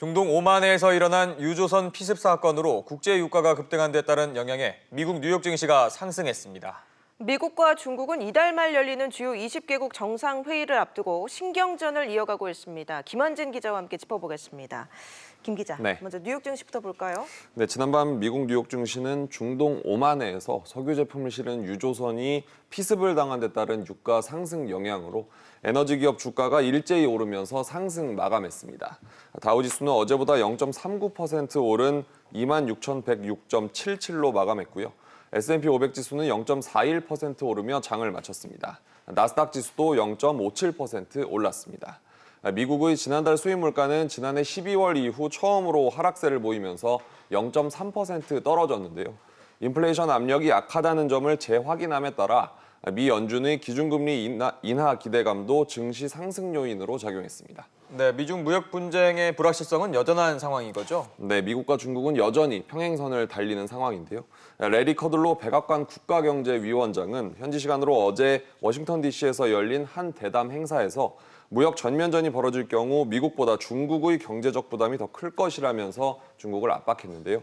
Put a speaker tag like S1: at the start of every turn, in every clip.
S1: 중동 오만에서 일어난 유조선 피습 사건으로 국제 유가가 급등한 데 따른 영향에 미국 뉴욕 증시가 상승했습니다.
S2: 미국과 중국은 이달 말 열리는 주요 20개국 정상회의를 앞두고 신경전을 이어가고 있습니다. 김원진 기자와 함께 짚어보겠습니다. 김 기자, 먼저 뉴욕 증시부터 볼까요?
S3: 네, 지난밤 미국 뉴욕 증시는 중동 오만해에서 석유 제품을 실은 유조선이 피습을 당한 데 따른 유가 상승 영향으로 에너지 기업 주가가 일제히 오르면서 상승 마감했습니다. 다우지수는 어제보다 0.39% 오른 26,106.77로 마감했고요. S&P 500 지수는 0.41% 오르며 장을 마쳤습니다. 나스닥 지수도 0.57% 올랐습니다. 미국의 지난달 수입 물가는 지난해 12월 이후 처음으로 하락세를 보이면서 0.3% 떨어졌는데요. 인플레이션 압력이 약하다는 점을 재확인함에 따라 미 연준의 기준금리 인하 기대감도 증시 상승 요인으로 작용했습니다.
S1: 네, 미중 무역 분쟁의 불확실성은 여전한 상황인 거죠?
S3: 네, 미국과 중국은 여전히 평행선을 달리는 상황인데요. 레리 커들로 백악관 국가경제위원장은 현지 시간으로 어제 워싱턴 DC에서 열린 한 대담 행사에서 무역 전면전이 벌어질 경우 미국보다 중국의 경제적 부담이 더 클 것이라면서 중국을 압박했는데요.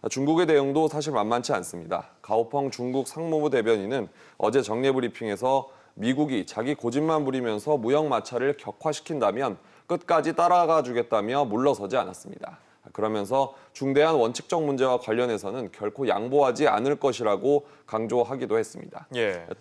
S3: 중국의 대응도 사실 만만치 않습니다. 가오펑 중국 상무부 대변인은 어제 정례 브리핑에서 미국이 자기 고집만 부리면서 무역 마찰을 격화시킨다면 끝까지 따라가 주겠다며 물러서지 않았습니다. 그러면서 중대한 원칙적 문제와 관련해서는 결코 양보하지 않을 것이라고 강조하기도 했습니다.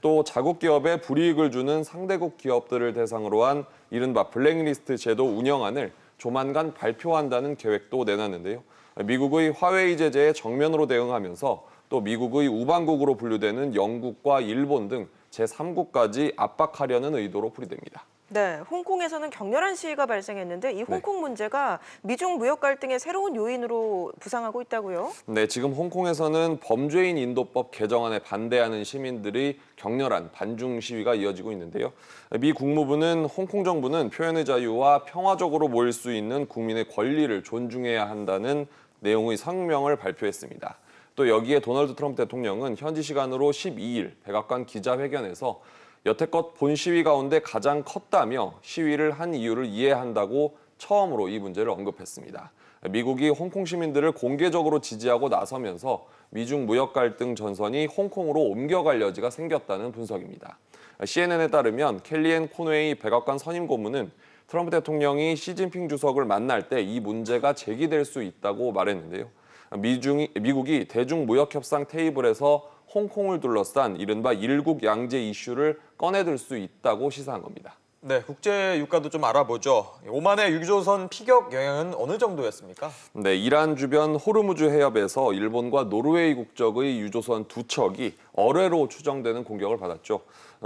S3: 또 자국 기업에 불이익을 주는 상대국 기업들을 대상으로 한 이른바 블랙리스트 제도 운영안을 조만간 발표한다는 계획도 내놨는데요. 미국의 화웨이 제재에 정면으로 대응하면서 또 미국의 우방국으로 분류되는 영국과 일본 등 제3국까지 압박하려는 의도로 풀이됩니다.
S2: 네, 홍콩에서는 격렬한 시위가 발생했는데 이 홍콩 문제가 미중 무역 갈등의 새로운 요인으로 부상하고 있다고요?
S3: 네, 지금 홍콩에서는 범죄인 인도법 개정안에 반대하는 시민들이 격렬한 반중 시위가 이어지고 있는데요. 미 국무부는 홍콩 정부는 표현의 자유와 평화적으로 모일 수 있는 국민의 권리를 존중해야 한다는 내용의 성명을 발표했습니다. 또 여기에 도널드 트럼프 대통령은 현지 시간으로 12일 백악관 기자회견에서 여태껏 본 시위 가운데 가장 컸다며 시위를 한 이유를 이해한다고 처음으로 이 문제를 언급했습니다. 미국이 홍콩 시민들을 공개적으로 지지하고 나서면서 미중 무역 갈등 전선이 홍콩으로 옮겨갈 여지가 생겼다는 분석입니다. CNN에 따르면 켈리앤 코네이 백악관 선임 고문은 트럼프 대통령이 시진핑 주석을 만날 때 이 문제가 제기될 수 있다고 말했는데요. 미국이 대중무역협상 테이블에서 홍콩을 둘러싼 이른바 일국 양제 이슈를 꺼내들 수 있다고 시사한 겁니다.
S1: 네, 국제 유가도 좀 알아보죠. 오만의 유조선 피격 영향은 어느 정도였습니까?
S3: 네, 이란 주변 호르무즈 해협에서 일본과 노르웨이 국적의 유조선 두 척이 어뢰로 추정되는 공격을 받았죠.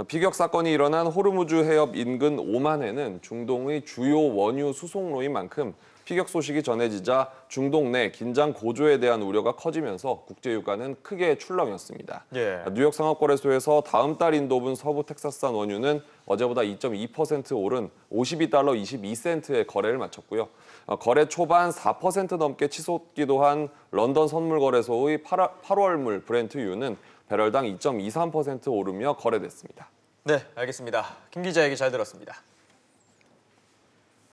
S3: 피격 사건이 일어난 호르무즈 해협 인근 오만해는 중동의 주요 원유 수송로인 만큼 피격 소식이 전해지자 중동 내 긴장 고조에 대한 우려가 커지면서 국제 유가는 크게 출렁였습니다. 뉴욕 상업거래소에서 다음 달 인도분 서부 텍사스산 원유는 어제보다 2.2% 오른 52달러 22센트의 거래를 마쳤고요. 거래 초반 4% 넘게 치솟기도 한 런던 선물거래소의 8월물 브렌트유는 배럴당 2.23% 오르며 거래됐습니다.
S1: 네, 알겠습니다. 김 기자 얘기 잘 들었습니다.